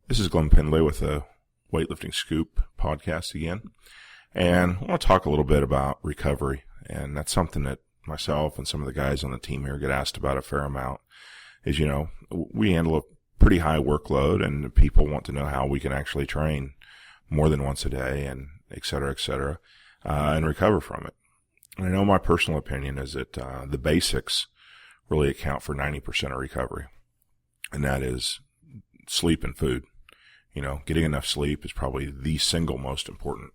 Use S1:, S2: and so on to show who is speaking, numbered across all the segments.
S1: This is Glenn Pendlay with the Weightlifting Scoop podcast again. And I want to talk a little bit about recovery. And that's something that myself and some of the guys on the team here get asked about a fair amount. Is, we handle a pretty high workload, and people want to know how we can actually train more than once a day, and et cetera, and recover from it. And I know my personal opinion is that the basics really account for 90% of recovery. And that is sleep and food. Getting enough sleep is probably the single most important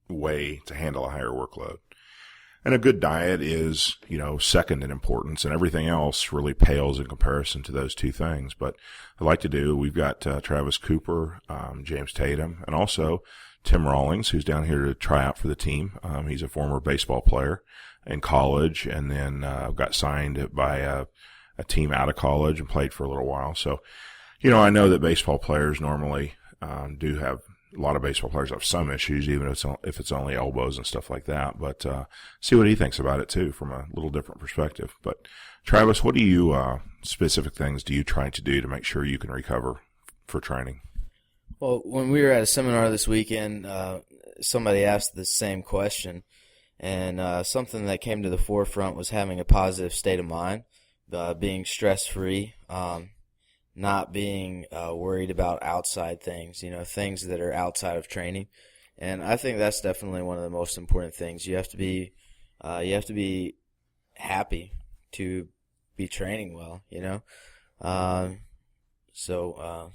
S1: way to handle a higher workload. And a good diet is, second in importance, and everything else really pales in comparison to those two things. But we've got Travis Cooper, James Tatum, and also Tim Rawlings, who's down here to try out for the team. He's a former baseball player in college, and then got signed by a team out of college and played for a little while. So, I know that baseball players normally do have, a lot of baseball players have some issues, even if it's only elbows and stuff like that. But see what he thinks about it, too, from a little different perspective. But, Travis, what specific things do you try to do to make sure you can recover for training?
S2: Well, when we were at a seminar this weekend, somebody asked the same question. And something that came to the forefront was having a positive state of mind, being stress-free, not being worried about outside things, things that are outside of training. And I think that's definitely one of the most important things. You have to be happy to be training well, So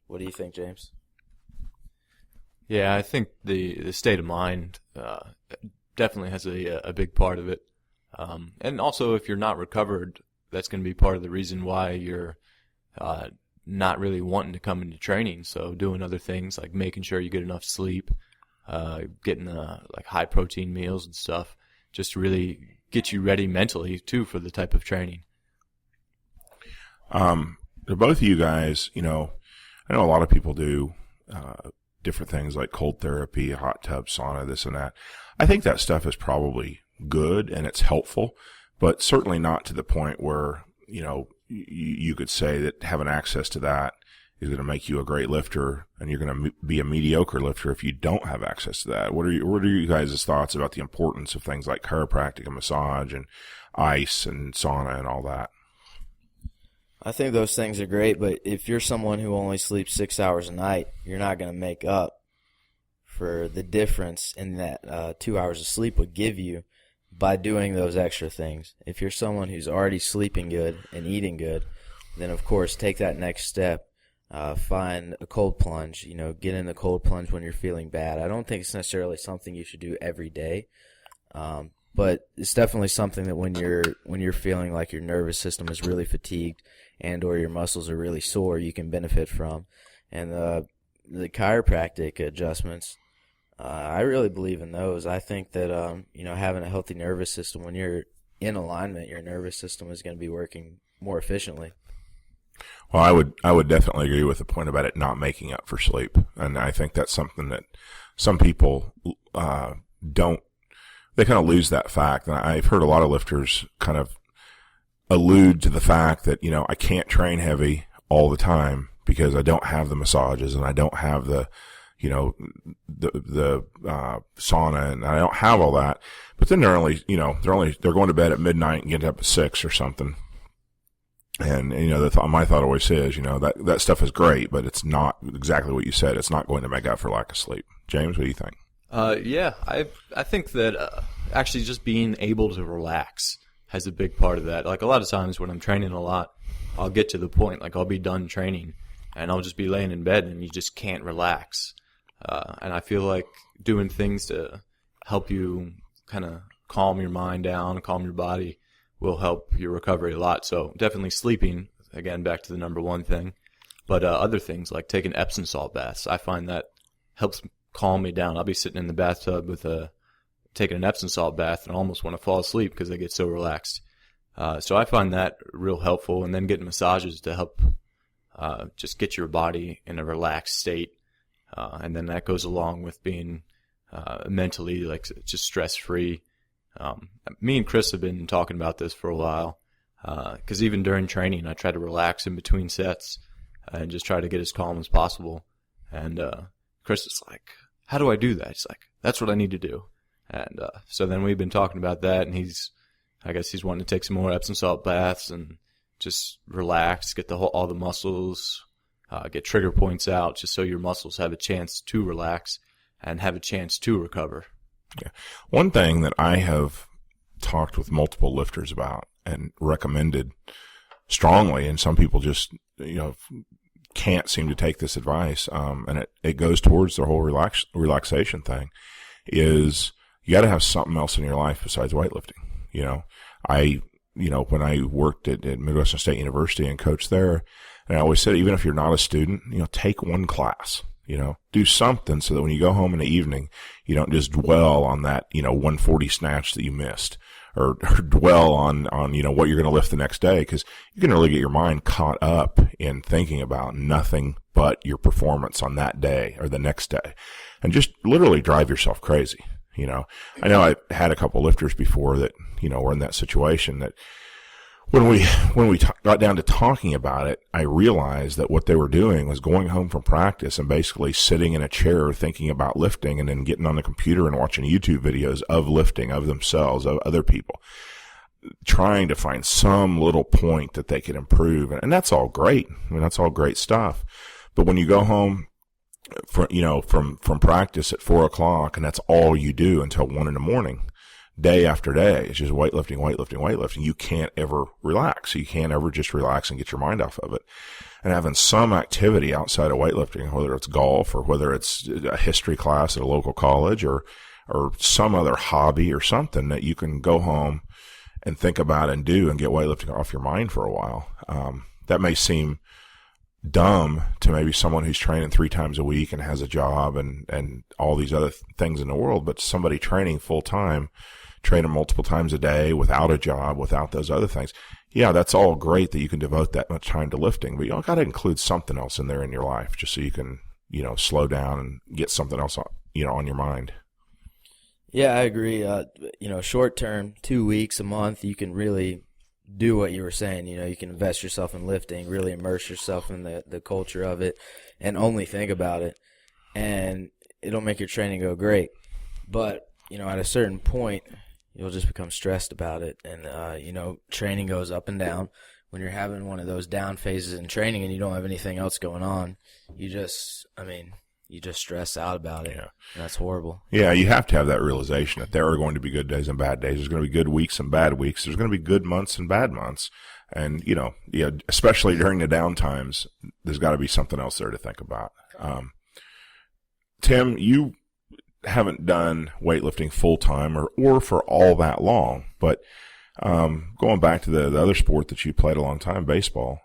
S2: what do you think, James?
S3: Yeah, I think the state of mind definitely has a big part of it. And also, if you're not recovered, that's going to be part of the reason why you're not really wanting to come into training. So doing other things like making sure you get enough sleep, getting like high protein meals and stuff, just to really get you ready mentally too for the type of training.
S1: To both of you guys, I know a lot of people do different things like cold therapy, hot tub, sauna, this and that. I think that stuff is probably good and it's helpful, but certainly not to the point where, you could say that having access to that is going to make you a great lifter, and you're going to be a mediocre lifter if you don't have access to that. What are you guys' thoughts about the importance of things like chiropractic and massage and ice and sauna and all that?
S2: I think those things are great, but if you're someone who only sleeps 6 hours a night, you're not going to make up for the difference in that 2 hours of sleep would give you by doing those extra things. If you're someone who's already sleeping good and eating good, then of course take that next step. Find a cold plunge, get in the cold plunge when you're feeling bad. I don't think it's necessarily something you should do every day. But it's definitely something that when you're feeling like your nervous system is really fatigued and or your muscles are really sore, you can benefit from. And the chiropractic adjustments, I really believe in those. I think that having a healthy nervous system, when you're in alignment, your nervous system is going to be working more efficiently.
S1: Well, I would definitely agree with the point about it not making up for sleep, and I think that's something that some people don't. They kind of lose that fact, and I've heard a lot of lifters kind of allude to the fact that I can't train heavy all the time because I don't have the massages and I don't have the sauna, and I don't have all that. But then they're going to bed at midnight and get up at 6 or something. And my thought always is, that stuff is great, but it's not exactly what you said. It's not going to make up for lack of sleep. James, what do you think?
S3: Yeah, I think that actually just being able to relax has a big part of that. Like a lot of times when I'm training a lot, I'll get to the point, like I'll be done training and I'll just be laying in bed and you just can't relax. And I feel like doing things to help you kind of calm your mind down, calm your body will help your recovery a lot. So definitely sleeping, again, back to the number one thing. But other things like taking Epsom salt baths, I find that helps calm me down. I'll be sitting in the bathtub with taking an Epsom salt bath and I almost want to fall asleep because I get so relaxed. So I find that real helpful. And then getting massages to help just get your body in a relaxed state. And then that goes along with being mentally like just stress-free. Me and Chris have been talking about this for a while because even during training I try to relax in between sets and just try to get as calm as possible. And Chris is like, how do I do that? He's like, that's what I need to do. And so then we've been talking about that, and I guess he's wanting to take some more Epsom salt baths and just relax, get all the muscles, get trigger points out, just so your muscles have a chance to relax and have a chance to recover.
S1: Yeah. One thing that I have talked with multiple lifters about and recommended strongly, and some people just, can't seem to take this advice, and it goes towards the whole relaxation thing, is you got to have something else in your life besides weightlifting. When I worked at Midwestern State University and coached there, and I always said, even if you're not a student, take one class, do something so that when you go home in the evening, you don't just dwell on that, 140 snatch that you missed, or dwell on, what you're going to lift the next day, because you can really get your mind caught up in thinking about nothing but your performance on that day or the next day, and just literally drive yourself crazy. I know I had a couple lifters before that, were in that situation, that when we got down to talking about it, I realized that what they were doing was going home from practice and basically sitting in a chair thinking about lifting, and then getting on the computer and watching YouTube videos of lifting, of themselves, of other people, trying to find some little point that they could improve. And that's all great. That's all great stuff. But when you go home from practice at 4:00, and that's all you do until 1 a.m, day after day, it's just weightlifting, you can't ever relax. You can't ever just relax and get your mind off of it. And having some activity outside of weightlifting, whether it's golf or whether it's a history class at a local college or some other hobby or something that you can go home and think about and do and get weightlifting off your mind for a while. That may seem dumb to maybe someone who's training 3 times a week and has a job and all these other things in the world, but somebody training full time, training multiple times a day without a job, without those other things, yeah, that's all great that you can devote that much time to lifting, but you got to include something else in there in your life just so you can, slow down and get something else on your mind.
S2: Yeah, I agree. Short term, 2 weeks, a month, you can really do what you were saying. You can invest yourself in lifting, really immerse yourself in the culture of it, and only think about it, and it'll make your training go great. But at a certain point, you'll just become stressed about it, and training goes up and down. When you're having one of those down phases in training and you don't have anything else going on, you just stress out about it.
S1: Yeah.
S2: And that's horrible.
S1: Yeah, you have to have that realization that there are going to be good days and bad days. There's going to be good weeks and bad weeks. There's going to be good months and bad months. And, especially during the down times, there's got to be something else there to think about. Tim, you haven't done weightlifting full time or for all that long, but going back to the other sport that you played a long time, baseball,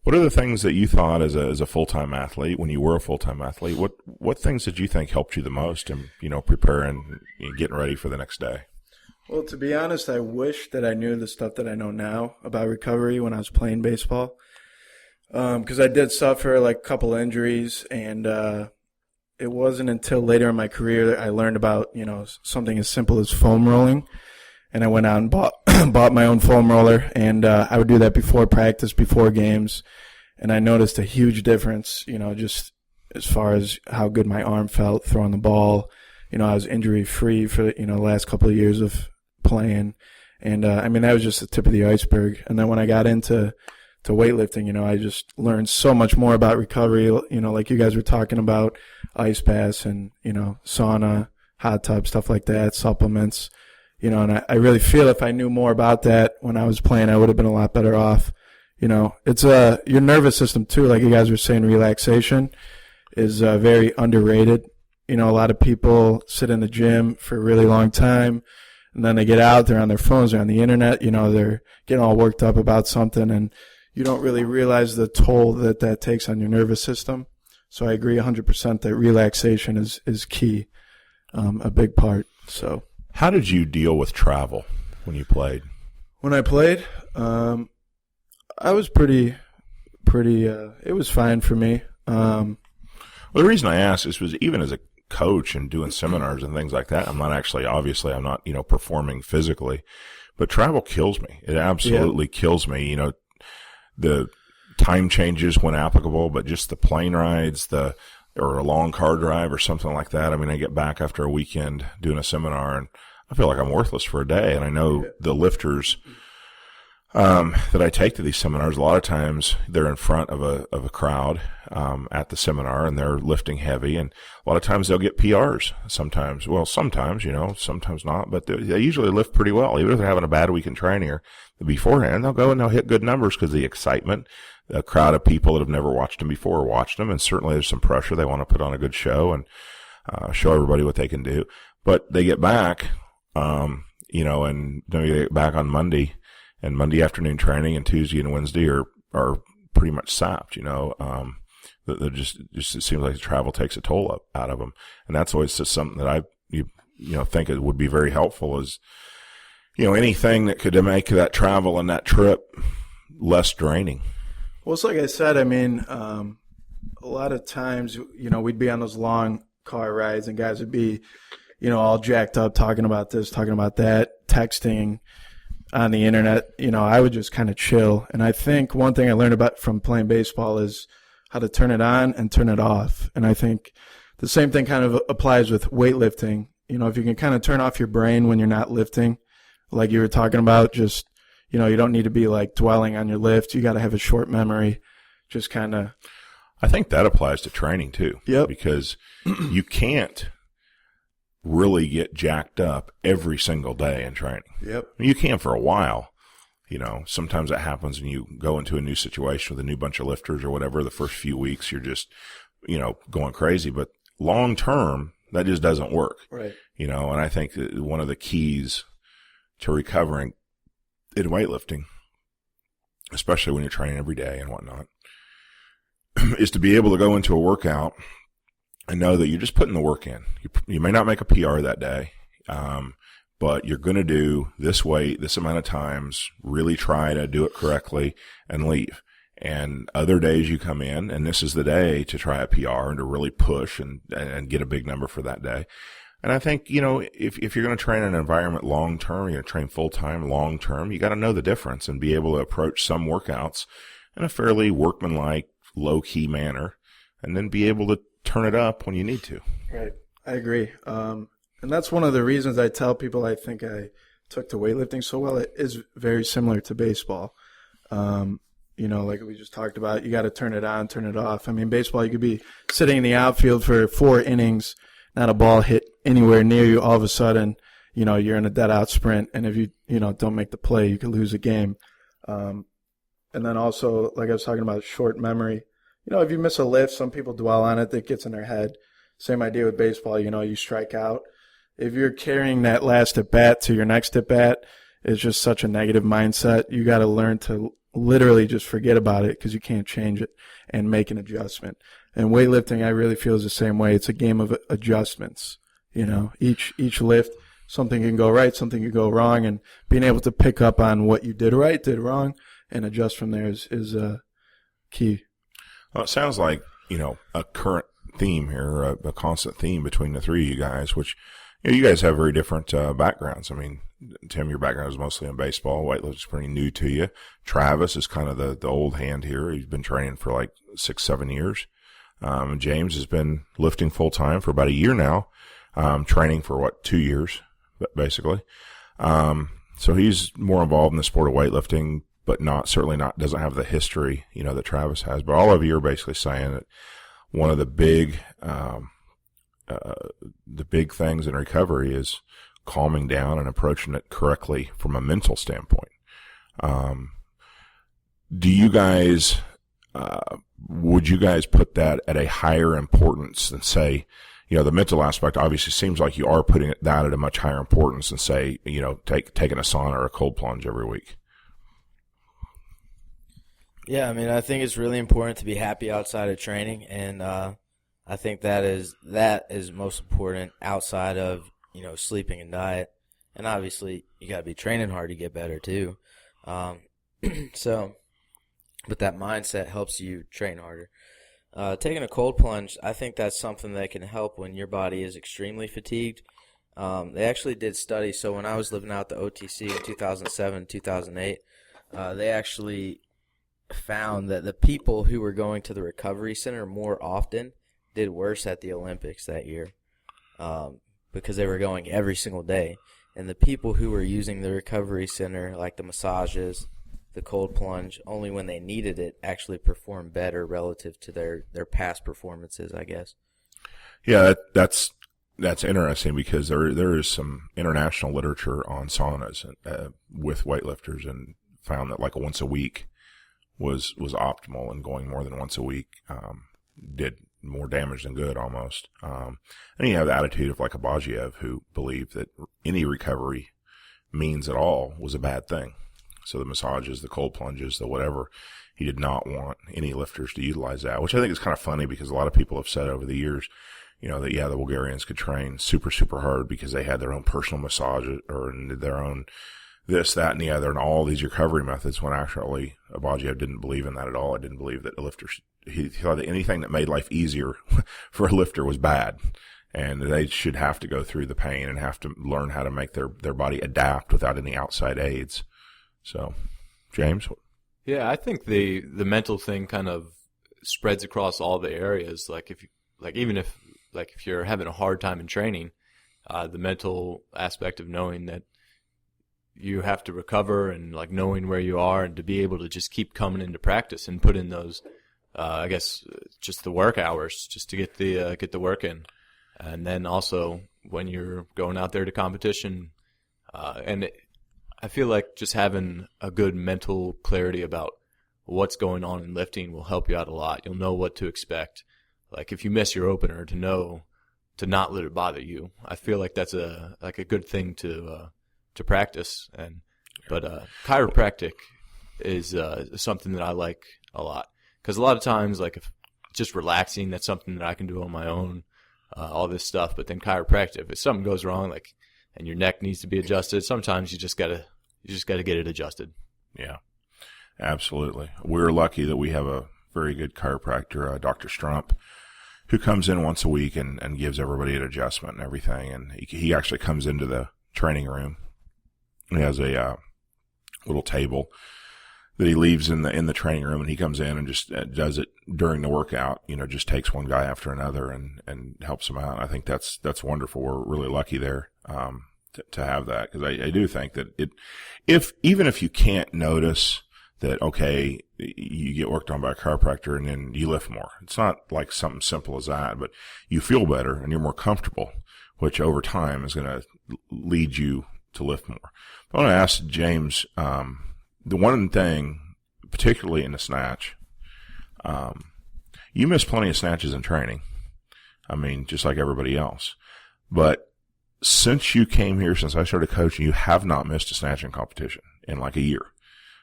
S1: what are the things that you thought as a full-time athlete, when you were a full-time athlete, what things did you think helped you the most in, preparing and getting ready for the next day?
S4: Well, to be honest, I wish that I knew the stuff that I know now about recovery when I was playing baseball, because I did suffer like a couple injuries, and it wasn't until later in my career that I learned about, something as simple as foam rolling. And I went out and bought my own foam roller, and I would do that before practice, before games. And I noticed a huge difference, just as far as how good my arm felt throwing the ball. I was injury free for, the last couple of years of playing. And that was just the tip of the iceberg. And then when I got into weightlifting, I just learned so much more about recovery, like you guys were talking about, ice baths and, sauna, hot tub, stuff like that, supplements, and I really feel if I knew more about that when I was playing, I would have been a lot better off. It's your nervous system too, like you guys were saying, relaxation is very underrated. A lot of people sit in the gym for a really long time, and then they get out, they're on their phones, they're on the internet, they're getting all worked up about something, and you don't really realize the toll that takes on your nervous system. So I agree 100% that relaxation is key, a big part. So,
S1: how did you deal with travel when you played?
S4: When I played, I was pretty. It was fine for me.
S1: Well, the reason I asked is was even as a coach and doing seminars and things like that, I'm not performing physically, but travel kills me. It absolutely kills me. The time changes when applicable, but just the plane rides, or a long car drive or something like that. I mean, I get back after a weekend doing a seminar and I feel like I'm worthless for a day. And I know the lifters that I take to these seminars, a lot of times they're in front of a crowd at the seminar, and they're lifting heavy, and a lot of times they'll get PRs. Sometimes, sometimes not, but they usually lift pretty well. Even if they're having a bad week in training or beforehand, they'll go and they'll hit good numbers because of the excitement. A crowd of people that have never watched them before watched them, and certainly there's some pressure. They want to put on a good show and show everybody what they can do. But they get back, and they get back on Monday. And Monday afternoon training and Tuesday and Wednesday are pretty much sapped, They're just it seems like the travel takes a toll out of them. And that's always just something that I think it would be very helpful is, anything that could make that travel and that trip less draining.
S4: Well, it's like I said, I mean, a lot of times, we'd be on those long car rides and guys would be, all jacked up talking about this, talking about that, texting on the internet. I would just kind of chill. And I think one thing I learned from playing baseball is how to turn it on and turn it off. And I think the same thing kind of applies with weightlifting. If you can kind of turn off your brain when you're not lifting, like you were talking about, just, you don't need to be like dwelling on your lift. You got to have a short memory, just kind of.
S1: I think that applies to training too.
S4: Yep.
S1: Because you can't really get jacked up every single day in training.
S4: Yep.
S1: You can for a while. Sometimes that happens when you go into a new situation with a new bunch of lifters or whatever. The first few weeks, you're just, going crazy. But long term, that just doesn't work.
S4: Right.
S1: And I think that one of the keys to recovering in weightlifting, especially when you're training every day and whatnot, is to be able to go into a workout and know that you're just putting the work in. You may not make a PR that day, but you're going to do this weight, this amount of times, really try to do it correctly and leave. And other days you come in and this is the day to try a PR and to really push and get a big number for that day. And I think, if you're going to train in an environment long term, you're going to train full time long term, you got to know the difference and be able to approach some workouts in a fairly workmanlike, low key manner, and then be able to turn it up when you need to.
S4: Right. I agree. And that's one of the reasons I tell people I think I took to weightlifting so well. It is very similar to baseball. Like we just talked about, you got to turn it on, turn it off. I mean, baseball, you could be sitting in the outfield for 4 innings, not a ball hit anywhere near you. All of a sudden, you're in a dead out sprint. And if you, don't make the play, you could lose a game. And then also, like I was talking about, short memory. If you miss a lift, some people dwell on it. That gets in their head. Same idea with baseball. You strike out. If you're carrying that last at bat to your next at bat, it's just such a negative mindset. You got to learn to literally just forget about it because you can't change it and make an adjustment. And weightlifting, I really feel is the same way. It's a game of adjustments. Each lift, something can go right, something can go wrong, and being able to pick up on what you did right, did wrong, and adjust from there is key.
S1: Well, it sounds like, a current theme here, a constant theme between the three of you guys, which, you guys have very different backgrounds. I mean, Tim, your background is mostly in baseball. Weightlifting is pretty new to you. Travis is kind of the old hand here. He's been training for like 6-7 years. James has been lifting full time for about a year now, training for 2 years, basically. So he's more involved in the sport of weightlifting, but certainly not, doesn't have the history, that Travis has. But all of you are basically saying that one of the big things in recovery is calming down and approaching it correctly from a mental standpoint. Do you guys, would you guys put that at a higher importance than say, the mental aspect obviously seems like you are putting that at a much higher importance than say, taking a sauna or a cold plunge every week?
S2: Yeah, I mean, I think it's really important to be happy outside of training, and I think that is most important outside of, sleeping and diet. And obviously, you got to be training hard to get better too. But that mindset helps you train harder. Taking a cold plunge, I think that's something that can help when your body is extremely fatigued. They actually did studies. So when I was living out the OTC in 2007, 2008, they actually found that the people who were going to the recovery center more often did worse at the Olympics that year, because they were going every single day. And the people who were using the recovery center, like the massages, the cold plunge, only when they needed it, actually performed better relative to their past performances, I guess.
S1: Yeah, that's interesting, because there is some international literature on saunas with weightlifters, and found that like once a week was optimal, and going more than once a week did more damage than good almost. And you have the attitude of like a Bagiev, who believed that any recovery means at all was a bad thing. So the massages, the cold plunges, the whatever, he did not want any lifters to utilize that, which I think is kind of funny, because a lot of people have said over the years, that, yeah, the Bulgarians could train super, super hard because they had their own personal massage or their own this, that, and the other, and all these recovery methods, when actually Bagiev didn't believe in that at all. I didn't believe that a lifter, he thought that anything that made life easier for a lifter was bad, and they should have to go through the pain and have to learn how to make their body adapt without any outside aids. So, James?
S3: Yeah, I think the mental thing kind of spreads across all the areas. Even if you're having a hard time in training, the mental aspect of knowing that you have to recover, and like knowing where you are, and to be able to just keep coming into practice and put in those, I guess, just the work hours just to get the work in. And then also when you're going out there to competition, I feel like just having a good mental clarity about what's going on in lifting will help you out a lot. You'll know what to expect. Like if you miss your opener, to not let it bother you. I feel like that's a good thing to practice. But chiropractic is something that I like a lot, because a lot of times, like if just relaxing, that's something that I can do on my own. All this stuff, but then chiropractic, if something goes wrong, and your neck needs to be adjusted, sometimes you just gotta get it adjusted.
S1: Yeah, absolutely. We're lucky that we have a very good chiropractor, Dr. Strump, who comes in once a week and gives everybody an adjustment and everything. And he actually comes into the training room. He has a little table that he leaves in the training room, and he comes in and just does it during the workout. Just takes one guy after another and helps them out. I think that's wonderful. We're really lucky there to have that, because I do think that even if you can't notice that, okay, you get worked on by a chiropractor and then you lift more. It's not like something simple as that, but you feel better and you're more comfortable, which over time is going to lead you to lift more. But I want to ask James, the one thing, particularly in the snatch, you miss plenty of snatches in training. I mean, just like everybody else. But since you came here, since I started coaching, you have not missed a snatching competition in like a year.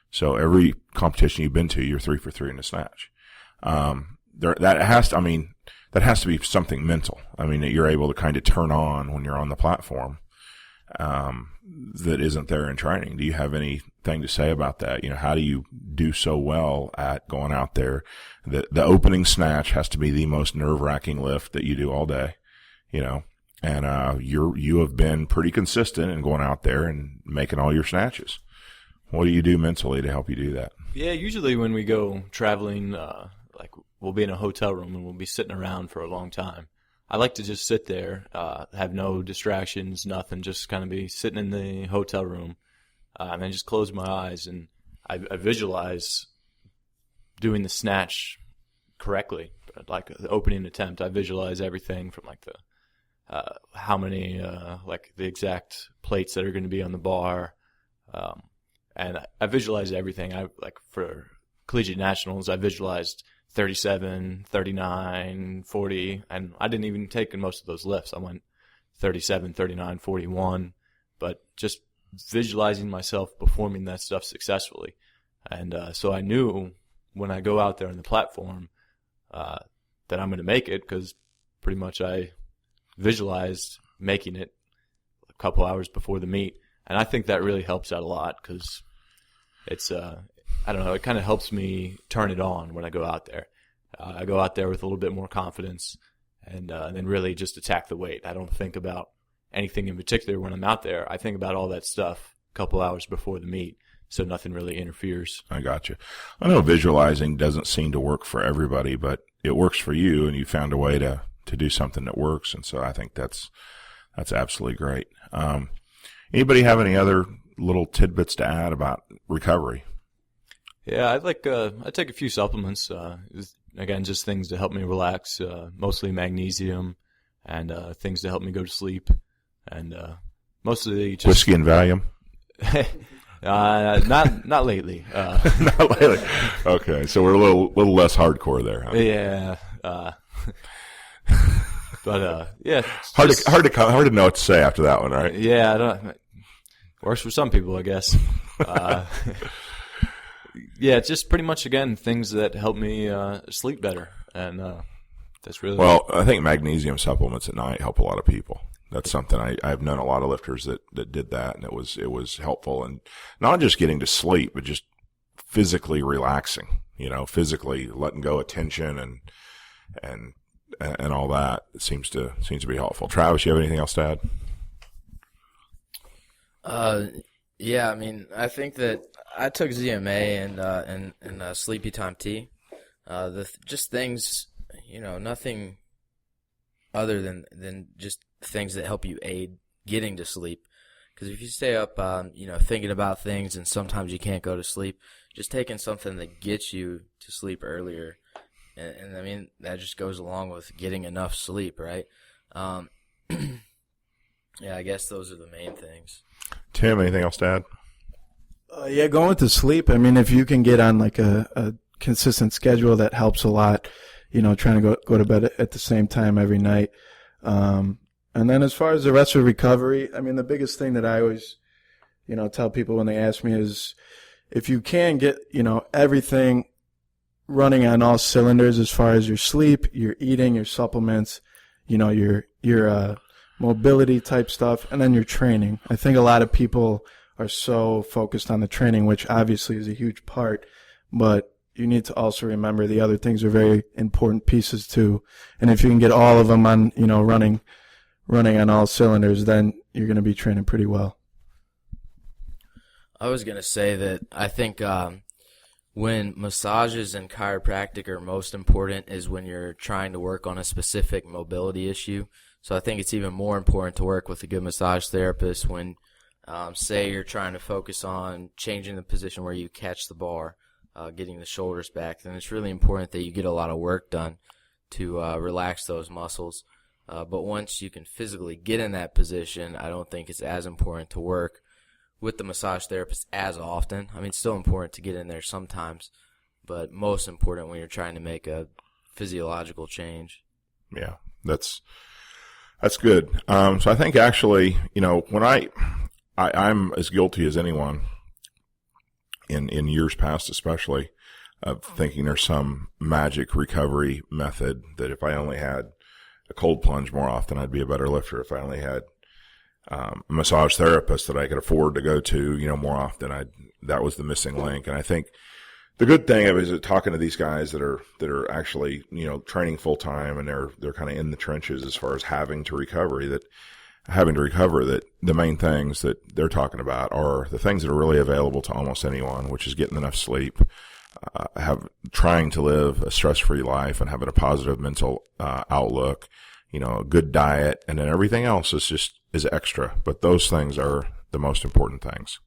S1: So every competition you've been to, you're 3 for 3 in the snatch. That has to be something mental. I mean, that you're able to kind of turn on when you're on the platform, that isn't there in training. Do you have anything to say about that? How do you do so well at going out there? The opening snatch has to be the most nerve-wracking lift that you do all day, and you have been pretty consistent in going out there and making all your snatches. What do you do mentally to help you do that?
S3: Yeah, usually when we go traveling, we'll be in a hotel room and we'll be sitting around for a long time. I like to just sit there, have no distractions, nothing, just kind of be sitting in the hotel room, and then just close my eyes, and I visualize doing the snatch correctly, like the opening attempt. I visualize everything from like how many, the exact plates that are going to be on the bar, and I visualize everything. For collegiate nationals, I visualized 37, 39, 40, and I didn't even take in most of those lifts. I went 37, 39, 41, but just visualizing myself performing that stuff successfully. And so I knew when I go out there on the platform that I'm going to make it, because pretty much I visualized making it a couple hours before the meet. And I think that really helps out a lot, because it's I don't know, it kind of helps me turn it on when I go out there. I go out there with a little bit more confidence, and then really just attack the weight. I don't think about anything in particular when I'm out there. I think about all that stuff a couple hours before the meet. so nothing really interferes.
S1: I got you. I know visualizing doesn't seem to work for everybody, but it works for you, and you found a way to do something that works. And so I think that's absolutely great. Anybody have any other little tidbits to add about recovery?
S3: Yeah, I take a few supplements. Again, just things to help me relax, mostly magnesium and things to help me go to sleep, and mostly just
S1: Whiskey and Valium?
S3: not lately.
S1: Not lately. Okay, so we're a little less hardcore there, huh?
S3: Yeah. But yeah,
S1: hard to know what to say after that one, right?
S3: Yeah, works for some people, I guess. Yeah, it's just pretty much, again, things that help me sleep better, and that's really
S1: well. I think magnesium supplements at night help a lot of people. That's something I've known a lot of lifters that did that, and it was helpful, and not just getting to sleep, but just physically relaxing. Physically letting go of tension and all that. It seems to be helpful. Travis, you have anything else to add?
S2: Yeah, I mean, I think that I took ZMA and Sleepy Time Tea. Just things, nothing other than just things that help you aid getting to sleep. Because if you stay up, thinking about things and sometimes you can't go to sleep, just taking something that gets you to sleep earlier. And I mean, that just goes along with getting enough sleep, right? Yeah, I guess those are the main things.
S1: Tim, anything else to add?
S4: Yeah, going to sleep. I mean, if you can get on like a consistent schedule, that helps a lot. Trying to go to bed at the same time every night. And then as far as the rest of recovery, I mean, the biggest thing that I always, tell people when they ask me is, if you can get, everything running on all cylinders as far as your sleep, your eating, your supplements, your mobility type stuff, and then your training. I think a lot of people are so focused on the training, which obviously is a huge part, but you need to also remember the other things are very important pieces too. And if you can get all of them on, running on all cylinders, then you're going to be training pretty well.
S2: I was going to say that I think when massages and chiropractic are most important is when you're trying to work on a specific mobility issue. So I think it's even more important to work with a good massage therapist when, say, you're trying to focus on changing the position where you catch the bar, getting the shoulders back. Then it's really important that you get a lot of work done to relax those muscles. But once you can physically get in that position, I don't think it's as important to work with the massage therapist as often. I mean, it's still important to get in there sometimes, but most important when you're trying to make a physiological change.
S1: Yeah, that's good. So I think actually, when I'm as guilty as anyone in years past, especially, of thinking there's some magic recovery method that if I only had a cold plunge more often, I'd be a better lifter. If I only had a massage therapist that I could afford to go to, more often, that was the missing link. And I think the good thing of it is talking to these guys that are actually, training full time, and they're kind of in the trenches as far as having to recover, that the main things that they're talking about are the things that are really available to almost anyone, which is getting enough sleep, trying to live a stress-free life and having a positive mental outlook, a good diet, and then everything else is extra. But those things are the most important things.